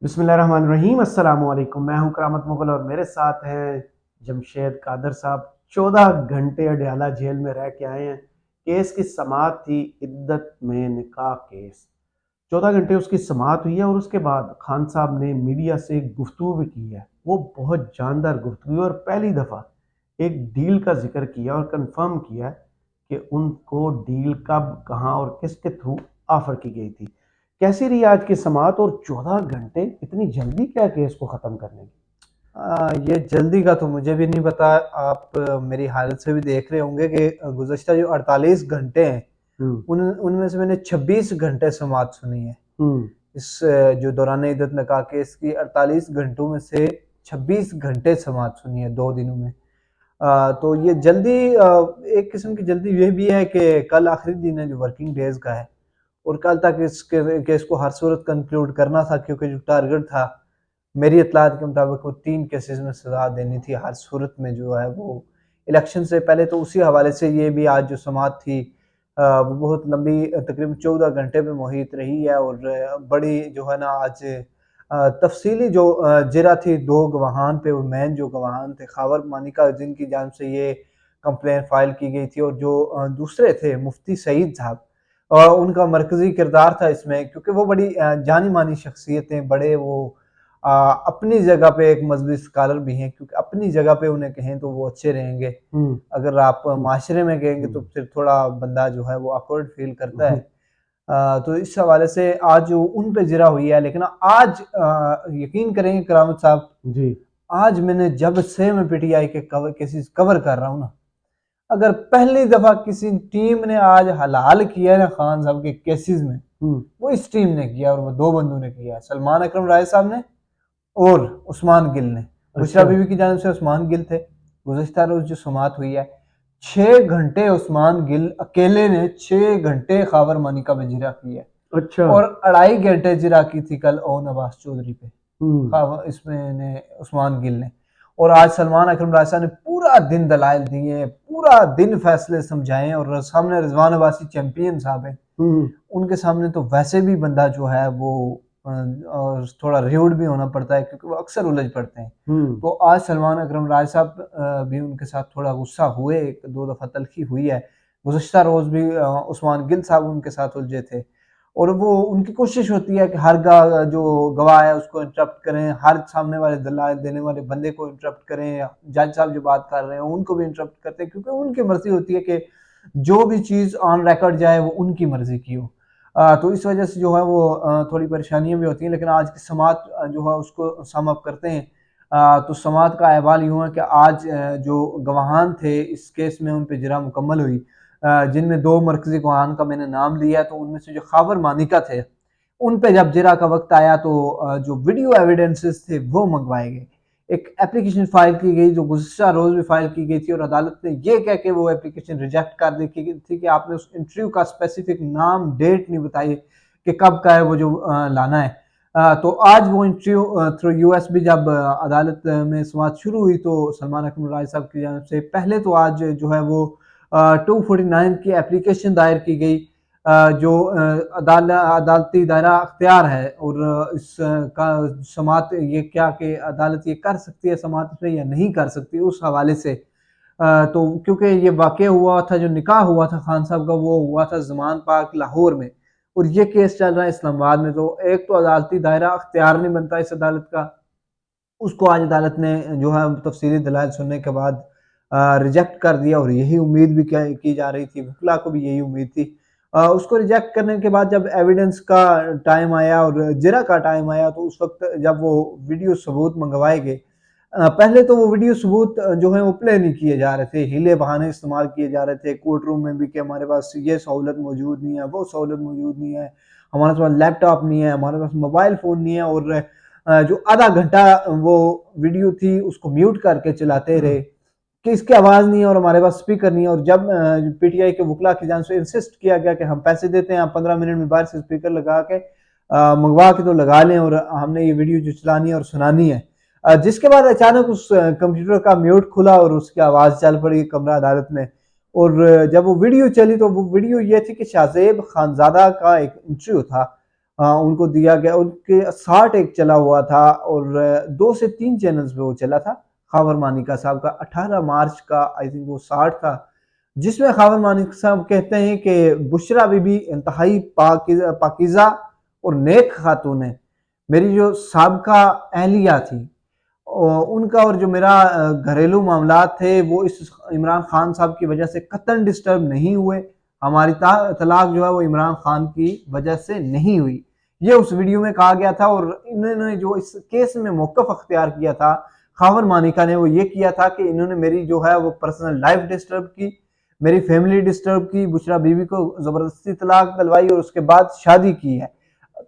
बिस्मिल्लाहिर्रहमानिर्रहीम अस्सलाम वालेकुम। मैं हूं करामत मुगल और मेरे साथ हैं जमशेद कादर साहब। 14 घंटे अडयाला जेल में रह के आए हैं। केस की समाअत थी, इद्दत में निकाह केस। 14 घंटे उसकी समाअत हुई है और उसके बाद खान साहब ने मीडिया से गुफ्तगू भी की है। वो बहुत जानदार गुफ्तगू और पहली दफ़ा एक डील का जिक्र किया और कंफर्म किया है कि उनको डील कब, कहाँ और किसके थ्रू ऑफर की गई थी। कैसी रही आज की समाअत और 14 घंटे, इतनी जल्दी क्या केस को ख़त्म करने की? ये जल्दी का तो मुझे भी नहीं पता। आप मेरी हालत से भी देख रहे होंगे कि गुज़श्ता जो 48 घंटे हैं हम्म। उनमें से मैंने 26 घंटे समाअत सुनी है। हम्म। इस जो दौरान इद्दत निकाह केस की 48 घंटों में से 26 घंटे समाअत सुनी है 2 दिनों में। तो ये जल्दी एक किस्म की जल्दी ये भी है कि कल आखिरी दिन है जो वर्किंग डेज का है और कल तक इस केस को हर सूरत कंक्लूड करना था, क्योंकि जो टारगेट था मेरी इत्तलात के मुताबिक वो 3 केसेस में सजा देनी थी हर सूरत में, जो है वो इलेक्शन से पहले। तो उसी हवाले से ये भी आज जो समाअत थी वो बहुत लंबी तकरीबन 14 घंटे पे मुहित रही है और बड़ी जो है ना आज तफसीली जो जिरा थी 2 गवाहान पे, वो मेन जो गवाहान थे खावर मानिका जिनकी जानिब से ये कंप्लेन फाइल की गई थी, और जो दूसरे थे मुफ्ती सईद साहब, उनका मरकजी किरदार था इसमें, क्योंकि वो बड़ी जानी मानी शख्सियतें, बड़े वो अपनी जगह पे एक मजहबी स्कॉलर भी हैं, क्योंकि अपनी जगह पे उन्हें कहें तो वो अच्छे रहेंगे। हम्म। अगर आप हम्म। माशरे में कहेंगे तो हम्म। फिर थोड़ा बंदा जो है वो awkward फील करता है। हम्म। तो इस हवाले से आज जो उन पे जिरा हुई है, लेकिन आज यकीन करेंगे करामत साहब, जी। आज मैंने जब से मैं पीटीआई के केसेस कवर कर रहा हूँ ना, अगर पहली दफा किसी टीम ने आज हलाल किया है ना खान साहब के केसेस में, हम्म। वो इस टीम ने किया, और वो 2 बंदों ने किया है, सलमान अकरम राय साहब ने और उस्मान गिल ने। बुशरा अच्छा। बीवी की जानिब से उस्मान गिल थे। गुज़श्ता रोज जो समाअत हुई है, 6 घंटे उस्मान गिल अकेले ने 6 घंटे खावर मानिका में जिरा की है, अच्छा। और 2.5 घंटे जिरा की थी कल ओन अब्बास चौधरी पे हम्म। इसमें ने उस्मान गिल ने। और आज सलमान अकरम रायसा ने पूरा दिन दलाइल दिए, पूरा दिन फैसले समझाए, और सामने रिजवान अब्बासी चैंपियन साहब हैं, हम्म। उनके सामने तो वैसे भी बंदा जो है वो और थोड़ा र्यूड भी होना पड़ता है, क्योंकि वो अक्सर उलझ पड़ते हैं। हम्म। तो आज सलमान अकरम राय साहब भी उनके साथ थोड़ा गुस्सा हुए, 1-2 दफ़ा तलखी हुई है। गुज़श्ता रोज़ भी उस्मान गिल साहब उनके साथ उलझे थे, और वो उनकी कोशिश होती है कि हर जो गवाह है उसको इंटरप्ट करें, हर सामने वाले दलाल देने वाले बंदे को इंटरप्ट करें, जज साहब जो बात कर रहे हैं उनको भी इंटरप्ट करते हैं, क्योंकि उनकी मर्जी होती है कि जो भी चीज़ ऑन रिकॉर्ड जाए वो उनकी मर्जी की हो। तो इस वजह से जो है वो थोड़ी परेशानियां भी होती हैं, लेकिन आज की समाअत जो है उसको सम अप करते हैं। तो समाअत का अहवाल यूँ है कि आज जो गवाहान थे इस केस में उन पे जिरा मुकम्मल हुई, जिनमें 2 मरकजी गवाहान का मैंने नाम लिया, तो उनमें से जो खाबर मानिका थे उन पे जब जिरा का वक्त आया तो जो वीडियो एविडेंसेस थे वो मंगवाए गए। एक एप्लीकेशन फाइल की गई जो गुज़श्ता रोज भी फाइल की गई थी, और अदालत ने ये कह के वो एप्लीकेशन रिजेक्ट कर दी थी कि आपने उस इंटरव्यू का स्पेसिफिक नाम डेट नहीं बताई कि कब का है वो जो लाना है। तो आज वो इंटरव्यू थ्रू यूएसबी जब अदालत में समाअत शुरू हुई, तो सलमान अकरम राय साहब की जानब से पहले तो आज जो है वो 249 की एप्लीकेशन दायर की गई, जो अदालती दायरा अख्तियार है, और इस का समाअत ये क्या कि अदालत ये कर सकती है समाअत में या नहीं कर सकती, उस हवाले से। तो क्योंकि ये वाक़या हुआ था, जो निकाह हुआ था खान साहब का, वो हुआ था ज़मान पार्क लाहौर में, और ये केस चल रहा है इस्लामाबाद में। तो एक तो अदालती दायरा अख्तियार नहीं बनता इस अदालत का, उसको आज अदालत ने जो है तफसीली दलाइल सुनने के बाद रिजेक्ट कर दिया, और यही उम्मीद भी की जा रही थी, वकला को भी यही उम्मीद थी। उसको रिजेक्ट करने के बाद जब एविडेंस का टाइम आया और जिरा का टाइम आया, तो उस वक्त जब वो वीडियो सबूत मंगवाए गए, पहले तो वो वीडियो सबूत जो है वो प्ले नहीं किए जा रहे थे, हीले बहाने इस्तेमाल किए जा रहे थे कोर्ट रूम में भी, कि हमारे पास ये सहूलत मौजूद नहीं है, वो सहूलत मौजूद नहीं है, हमारे पास लैपटॉप नहीं है, हमारे पास मोबाइल फ़ोन नहीं है, और जो आधा घंटा वो वीडियो थी उसको म्यूट करके चलाते रहे कि इसकी आवाज़ नहीं है और हमारे पास स्पीकर नहीं है। और जब पीटीआई के वकला की जान से इंसिस्ट किया गया कि हम पैसे देते हैं, आप 15 मिनट में बाहर से स्पीकर लगा के मंगवा के तो लगा लें, और हमने ये वीडियो जो चलानी है और सुनानी है। जिसके बाद अचानक उस कंप्यूटर का म्यूट खुला और उसकी आवाज़ चल पड़ी कमरा अदालत में, और जब वो वीडियो चली तो वो वीडियो ये थी कि शाहजेब खानजादा का एक इंटरव्यू था, उनको दिया गया। उनके 60 एक चला हुआ था और 2 से 3 चैनल्स पे वो चला था। खावर मानिका साहब का 18 मार्च का आई थिंक वो 60 था, जिसमें खावर मानिका साहब कहते हैं कि बुशरा बीबी इंतहाई पाकीज़ा और नेक खातून है। मेरी जो साबका अहलिया थी उनका और जो मेरा घरेलू मामलात थे वो इस इमरान खान साहब की वजह से कतई डिस्टर्ब नहीं हुए। हमारी तलाक जो है वो इमरान खान की वजह से नहीं हुई। ये उस वीडियो में कहा गया था और इन्होंने जो इस केस में मौक़िफ़ अख्तियार किया था खावर मानिका ने, वो ये किया था कि इन्होंने मेरी जो है वो पर्सनल लाइफ डिस्टर्ब की, मेरी फैमिली डिस्टर्ब की, बुशरा बीवी को ज़बरदस्ती तलाक दिलवाई और उसके बाद शादी की है।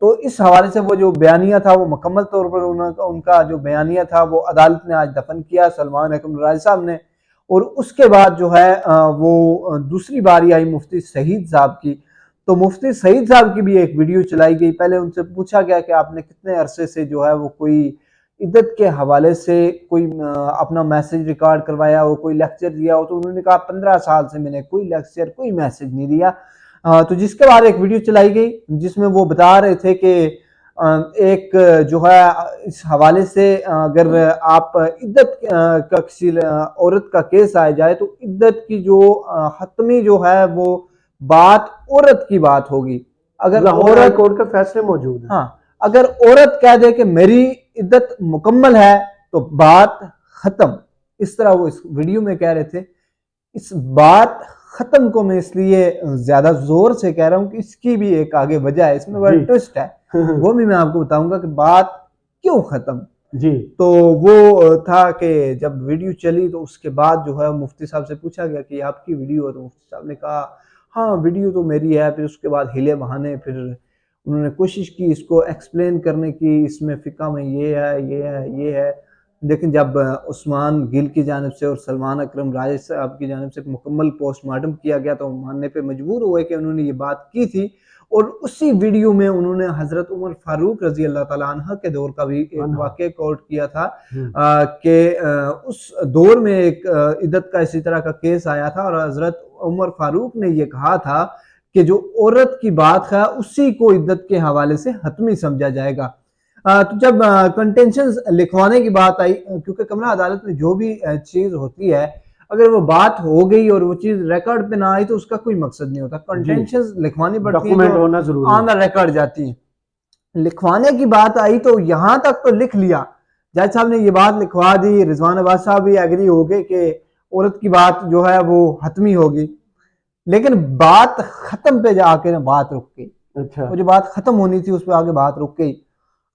तो इस हवाले से वो जो बयानिया था वो मुकम्मल तौर पर उनका जो बयानिया था वो अदालत ने आज दफन किया सलमान अकरम राय साहब ने। और उसके बाद जो है वो दूसरी बारी आई मुफ्ती सईद साहब की। तो मुफ्ती सईद साहब की भी एक वीडियो चलाई गई। पहले उनसे पूछा गया कि आपने कितने अरसे से जो है वो कोई इद्दत के हवाले से कोई अपना मैसेज रिकॉर्ड करवाया हो, कोई लेक्चर दिया हो। तो उन्होंने कहा 15 साल से मैंने कोई लेक्चर कोई मैसेज नहीं दिया। तो जिसके बाद एक वीडियो चलाई गई जिसमें वो बता रहे थे कि एक जो है इस हवाले से अगर आप इद्दत का किसी औरत का केस आ जाए तो इद्दत की जो हतमी जो है वो बात औरत की बात होगी। अगर औरत कोर्ट का फैसले मौजूद है। हाँ, अगर औरत कह दे कि मेरी इद्दत मुकम्मल है तो बात खत्म। इस तरह वो इस वीडियो में कह रहे थे। इस बात खत्म को मैं इसलिए ज्यादा जोर से कह रहा हूं कि इसकी भी एक आगे वजह है, इसमें बड़ा ट्विस्ट है। वो भी मैं आपको बताऊंगा कि बात क्यों खत्म। जी। तो वो था कि जब वीडियो चली तो उसके बाद जो है मुफ्ती साहब से पूछा गया कि आपकी वीडियो है, तो मुफ्ती साहब ने कहा हाँ वीडियो तो मेरी है। फिर उसके बाद हिले बहाने फिर उन्होंने कोशिश की इसको एक्सप्लेन करने की, इसमें फ़िक़्ह में ये है ये है ये है। लेकिन जब उस्मान गिल की जानिब से और सलमान अकरम राय साहब की जानिब से मुकम्मल पोस्टमार्टम किया गया तो मानने पे मजबूर हुए कि उन्होंने ये बात की थी। और उसी वीडियो में उन्होंने हज़रत उमर फारूक रज़ी अल्लाह ताला अन्हा के दौर का भी एक वाक़या कोट किया था कि उस दौर में एक इद्दत का इसी तरह का केस आया था और हज़रत उमर फारूक ने ये कहा था कि जो औरत की बात है उसी को इद्दत के हवाले से हतमी समझा जाएगा। तो जब कंटेंशन लिखवाने की बात आई, क्योंकि कमरा अदालत में जो भी चीज होती है अगर वो बात हो गई और वो चीज रिकॉर्ड पे ना आई तो उसका कोई मकसद नहीं होता। कंटेंशन लिखवानी पड़ती है, डॉक्यूमेंट होना जरूरी है, ऑन द रिकॉर्ड जाती है। लिखवाने की बात आई तो यहां तक तो लिख लिया, जज साहब ने ये बात लिखवा दी, रिजवान अब्बास साहब भी एग्री हो गए कि औरत की बात जो है वो हतमी होगी। लेकिन बात खत्म पे जाके बात रुक गई। अच्छा। वो जो बात खत्म होनी थी उस पर आगे बात रुक गई।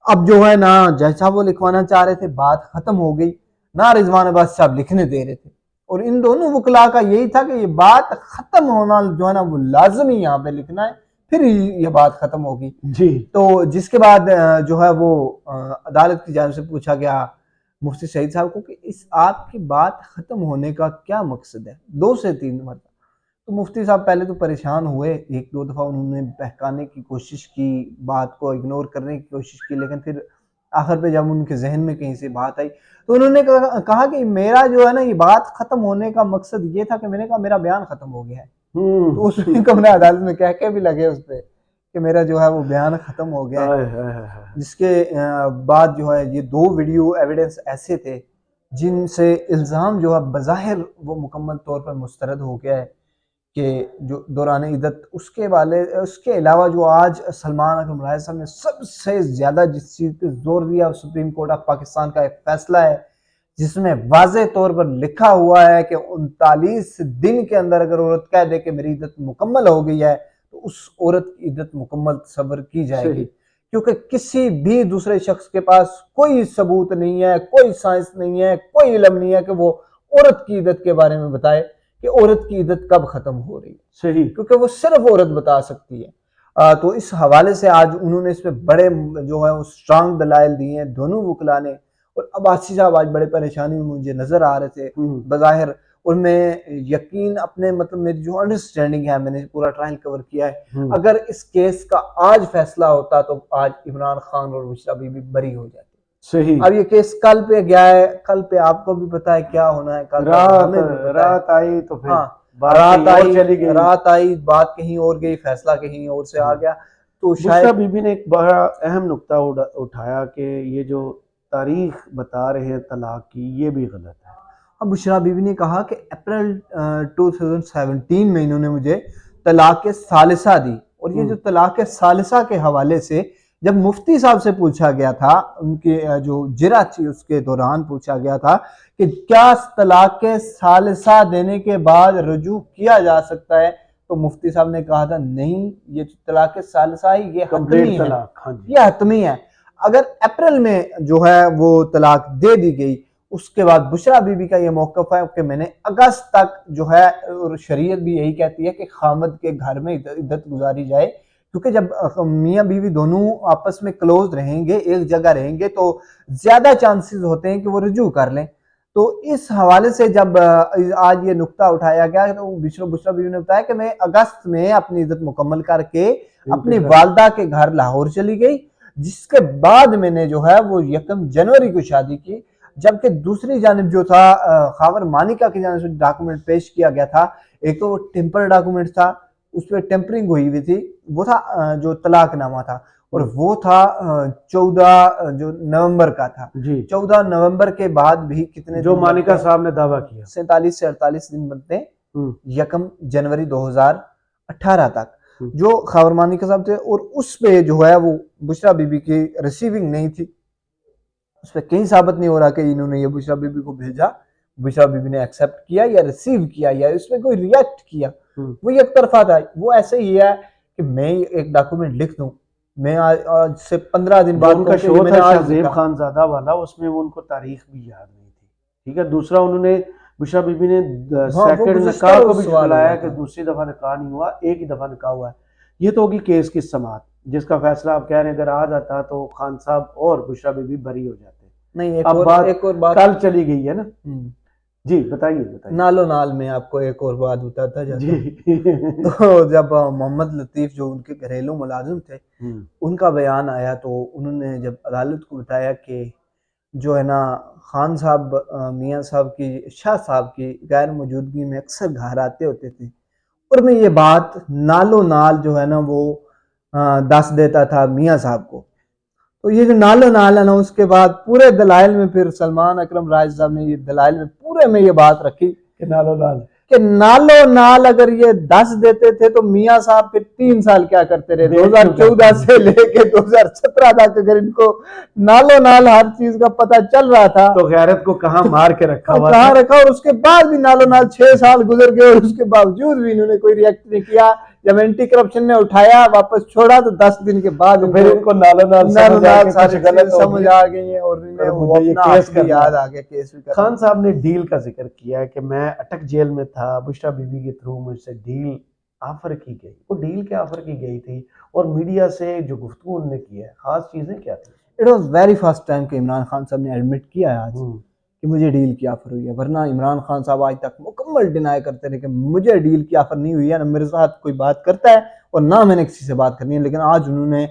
अब जो है ना जज साहब वो लिखवाना चाह रहे थे, बात खत्म हो गई, ना रिजवान अब्बास साहब लिखने दे रहे थे। और इन दोनों वकला का यही था कि ये बात खत्म होना जो है ना वो लाजमी यहाँ पे लिखना है, फिर ये बात खत्म होगी जी। तो जिसके बाद जो है वो अदालत की जानिब से पूछा गया मुफ्ती सईद साहब को कि इस आपकी बात खत्म होने का क्या मकसद है 2 से 3 मरतबा। तो मुफ्ती साहब पहले तो परेशान हुए, 1-2 दफ़ा उन्होंने बहकाने की कोशिश की, बात को इग्नोर करने की कोशिश की, लेकिन फिर आखिर पे जब उनके जहन में कहीं से बात आई तो उन्होंने कहा कि मेरा जो है ना ये बात खत्म होने का मकसद ये था कि मैंने कहा मेरा बयान खत्म हो गया है। तो उसमें कमरा अदालत में कह के भी लगे उस पर कि मेरा जो है वो बयान खत्म हो गया है। जिसके बाद जो है ये 2 वीडियो एविडेंस ऐसे थे जिनसे इल्ज़ाम जो है बज़ाहिर वो मुकम्मल तौर पर मुस्तरद हो गया है कि जो दौरान इद्दत उसके अलावा जो आज सलमान अकरम राय साहब ने सबसे ज़्यादा जिस चीज़ पे जोर दिया सुप्रीम कोर्ट ऑफ पाकिस्तान का एक फैसला है जिसमें वाज़े तौर पर लिखा हुआ है कि 39 दिन के अंदर अगर औरत कह दे कि मेरी इद्दत मुकम्मल हो गई है तो उस औरत की इद्दत मुकम्मल सब्र की जाएगी, क्योंकि किसी भी दूसरे शख्स के पास कोई सबूत नहीं है, कोई साइंस नहीं है, कोई इल्म नहीं है कि वो औरत की इद्दत के बारे में बताए कि औरत की इद्दत कब खत्म हो रही है। सही, क्योंकि वो सिर्फ औरत बता सकती है। तो इस हवाले से आज उन्होंने इस पे बड़े जो है वो स्ट्रांग दलाइल दिए हैं दोनों वकला ने। और अब्बासी साहब आज बड़े परेशानी में मुझे नजर आ रहे थे बज़ाहिर, और मैं यकीन अपने मतलब मेरी जो अंडरस्टैंडिंग है, मैंने पूरा ट्रायल कवर किया है, अगर इस केस का आज फैसला होता तो आज इमरान खान और बुशरा बीबी बरी हो जाती। सही। अब ये केस कल पे गया है, कल पे आपको भी पता है क्या होना है, कल रात आई तो फिर हाँ रात आई बात कहीं और गई, फैसला कहीं और से आ गया। तो बुशरा शायद बीबी ने एक बड़ा अहम नुक्ता उठाया कि ये जो तारीख बता रहे हैं तलाक की, ये भी गलत है। अब बुशरा बीबी ने कहा कि अप्रैल 2017 में इन्होंने मुझे तलाक के सालिसा दी, और ये जो तलाक के सालिसा के हवाले से जब मुफ्ती साहब से पूछा गया था, उनके जो जिरा थी उसके दौरान पूछा गया था कि क्या तलाक के सालिसा देने के बाद रुजू किया जा सकता है, तो मुफ्ती साहब ने कहा था नहीं, ये तलाक के सालिसा ही ये हतमी कंप्लीट है, तलाक, हाँ जी। ये हतमी है। अगर अप्रैल में जो है वो तलाक दे दी गई, उसके बाद बुशरा बीबी का ये मौकफ है कि मैंने अगस्त तक जो है, और शरीयत भी यही कहती है कि खामद के घर में इद्दत गुजारी जाए, क्योंकि जब मियाँ बीवी दोनों आपस में क्लोज रहेंगे, एक जगह रहेंगे, तो ज्यादा चांसेस होते हैं कि वो रुजू कर लें। तो इस हवाले से जब आज ये नुक्ता उठाया गया, तो बुशरा बीवी ने बताया कि मैं अगस्त में अपनी इद्दत मुकम्मल करके अपनी वालदा के घर लाहौर चली गई, जिसके बाद मैंने जो है वो 1 जनवरी को शादी की। जबकि दूसरी जानिब जो था, खावर मानिका की जानिब से डॉक्यूमेंट पेश किया गया था, एक तो टेम्पर डॉक्यूमेंट था, उस पर टेम्परिंग हुई हुई थी, वो था जो तलाकनामा था, और वो था 14 जो नवंबर का था जी। 14 नवंबर के बाद भी कितने जो मानिका साहब ने दावा किया, 47 से 48 दिन बनते हैं 1 जनवरी 2018 तक, जो खबर मानिका साहब थे, और उस पे जो है वो बुशरा बीबी की रिसीविंग नहीं थी, उस पर कहीं साबित नहीं हो रहा कि इन्होंने ये बुशरा बीबी को भेजा, बुशरा बीबी ने एक्सेप्ट किया या रिसीव किया या इसमें कोई रिएक्ट किया, वो एक तरफा था। वो ऐसे ही है कि मैं एक डॉक्यूमेंट लिख दूं, मैं आज से 15 दिन बाद उनका शो था शाहजेब खानजादा वाला, उसमें वो उनको तारीख भी याद नहीं थी। ठीक है, दूसरा उन्होंने बुशरा बीबी ने सेकंड निकाह को भी झुलाया कि दूसरी दफा निकाह नहीं हुआ, एक ही दफा निकाह हुआ है। ये तो होगी केस की समाअत, जिसका फैसला आप कह रहे हैं अगर आ जाता तो खान साहब और बुशरा बीबी बरी हो जाते। नहीं, एक और बात कल चली गई है ना। जी बताइए। नालो नाल में आपको एक और बात बताता जाता तो जब मोहम्मद लतीफ जो उनके घरेलू मुलाजिम थे, उनका बयान आया, तो उन्होंने जब अदालत को बताया कि जो है ना खान साहब मियाँ साहब की, शाह साहब की गैर मौजूदगी में अक्सर घर आते होते थे, और मैं ये बात नालो नाल जो है ना वो दस देता था मियाँ साहब को। तो ये जो नालो नाल है ना, उसके बाद पूरे दलाइल में फिर सलमान अकरम राज साहब ने ये दलाइल में पूरे में ये बात रखी कि नालो नाल अगर ये 10 देते थे तो मियाँ साहब फिर 3 साल क्या करते रहे, 2014 से लेके 2017 तक अगर इनको नालो नाल हर चीज का पता चल रहा था, तो गैरत को कहाँ मार के रखा हुआ, कहाँ रखा, और उसके बाद भी नालो नाल 6 साल गुजर गए, और उसके बावजूद भी इन्होंने कोई रिएक्ट नहीं किया। जब एंटी करप्शन ने उठाया वापस छोड़ा, तो 10 दिन के बाद तो फिर इनको नालो नाल सारी गलत समझ आ गई है, और मुझे केस का याद आ गया, केस भी खान साहब ने डील का जिक्र किया है कि मैं अटक जेल में था, बुशरा बीबी के थ्रू मुझसे डील ऑफर की गई। वो डील क्या ऑफर की गई थी, और मीडिया से जो गुफ्तगू उन्होंने की है, खास चीजें क्या थी? It was very first time कि इमरान खान साहब ने एडमिट किया है आज कि मुझे डील की ऑफर हुई है, वरना इमरान खान साहब आज तक मुकम्मल डिनाई करते रहे कि मुझे डील की ऑफर नहीं हुई है, ना मेरे साथ कोई बात करता है और ना मैंने किसी से बात करनी है। लेकिन आज उन्होंने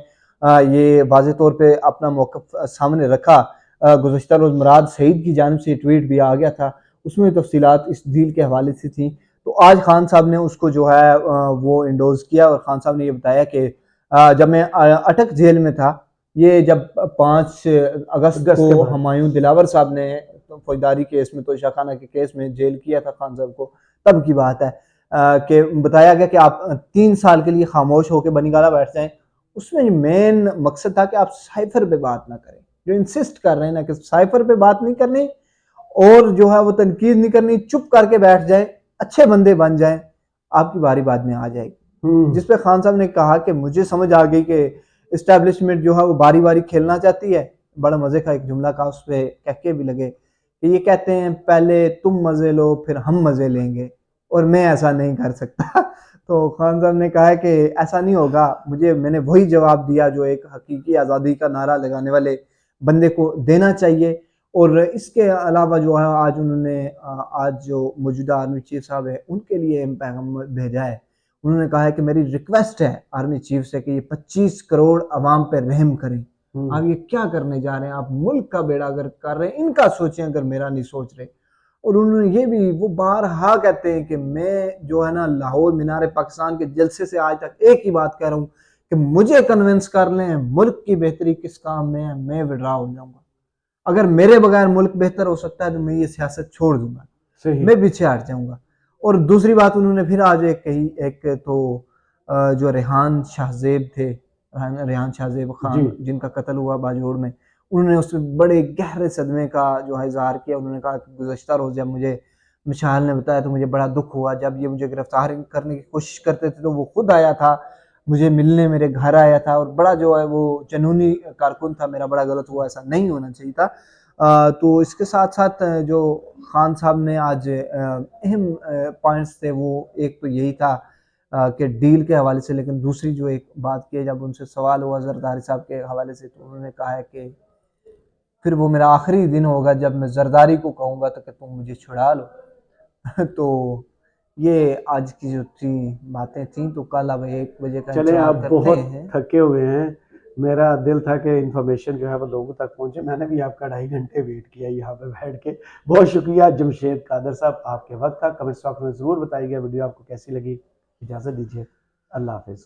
ये वाज़ेह तौर पे अपना मौक़िफ़ सामने रखा। गुज़श्ता रोज़ मुराद सईद की जानिब से ट्वीट भी आ गया था, उसमें तफसीलात इस डील के हवाले से थी। तो आज खान साहब ने उसको जो है वो इंडोज़ किया, और खान साहब ने ये बताया कि जब मैं अटक जेल में था, ये जब 5 अगस्त को हुमायूं दिलावर साहब ने फौजदारी केस में, तो शाखाना के केस में जेल किया था खान साहब को, तब की बात है कि बताया गया कि आप 3 साल के लिए खामोश होकर बनीगाला बैठ जाएं। उसमें मेन मकसद था कि आप साइफर पे बात ना करें, जो इंसिस्ट कर रहे हैं ना कि साइफर पे बात नहीं करनी, और जो है वो तनकीद नहीं करनी, चुप करके बैठ जाएं, अच्छे बंदे बन जाएं, आपकी बारी बाद में आ जाएगी। जिसपे खान साहब ने कहा कि मुझे समझ आ गई कि इस्टेब्लिशमेंट जो है वो बारी बारी खेलना चाहती है। बड़ा मजे का एक जुमला का उस पर कह के भी लगे कि ये कहते हैं पहले तुम मजे लो फिर हम मजे लेंगे, और मैं ऐसा नहीं कर सकता। तो खान साहब ने कहा है कि ऐसा नहीं होगा, मैंने वही जवाब दिया जो एक हकीकी आज़ादी का नारा लगाने वाले बंदे को देना चाहिए। और इसके अलावा जो है आज उन्होंने आज जो मौजूदा आर्मी चीफ साहब है उनके लिए पैगाम भेजा है। उन्होंने कहा है कि मेरी रिक्वेस्ट है आर्मी चीफ से कि ये 25 करोड़ अवाम पे रहम करें। आप ये क्या करने जा रहे हैं, आप मुल्क का बेड़ा गर्क कर रहे हैं, इनका सोचें अगर मेरा नहीं सोच रहे। और उन्होंने ये भी वो बारहा कहते हैं कि मैं जो है ना लाहौर मीनार पाकिस्तान के जलसे से आज तक एक ही बात कह रहा हूँ कि मुझे कन्विंस कर लें मुल्क की बेहतरी किस काम में है, मैं विड्रा हो जाऊंगा। अगर मेरे बगैर मुल्क बेहतर हो सकता है तो मैं ये सियासत छोड़ दूंगा, सही। मैं पीछे हट जाऊंगा। और दूसरी बात उन्होंने फिर आज एक कही, एक तो जो रेहान शाहजेब थे, रेहान शाहजेब जी। खान जिनका कत्ल हुआ बाजोड़ में, उन्होंने उसमें बड़े गहरे सदमे का जो है इजहार किया। उन्होंने कहा कि गुज़श्ता रोज़ जब मुझे मिशाल ने बताया तो मुझे बड़ा दुख हुआ, जब ये मुझे गिरफ्तार करने की कोशिश करते थे तो वो खुद आया था मुझे मिलने, मेरे घर आया था, और बड़ा जो है वो जनूनी कारकुन था। मेरा बड़ा गलत हुआ, ऐसा नहीं होना चाहिए था। तो इसके साथ साथ जो खान साहब ने आज अहम पॉइंट्स थे, वो एक तो यही था कि डील के हवाले से, लेकिन दूसरी जो एक बात की जब उनसे सवाल हुआ जरदारी साहब के हवाले से, तो उन्होंने कहा है कि फिर वो मेरा आखिरी दिन होगा जब मैं जरदारी को कहूँगा तो कि तुम मुझे छुड़ा लो। तो ये आज की जो थी बातें थी। तो कल अब 1 बजे का चलें, इंतजार आप करते बहुत हैं। थके हुए हैं। मेरा दिल था कि इन्फॉर्मेशन जो है वो लोगों तक पहुंचे। मैंने भी आपका 2.5 घंटे वेट किया यहाँ पे बैठ के। बहुत शुक्रिया जमशेद कादर साहब, आपके वक्त का। कमेंट बॉक्स में ज़रूर बताइएगा वीडियो आपको कैसी लगी। इजाज़त दीजिए, अल्लाह हाफिज़।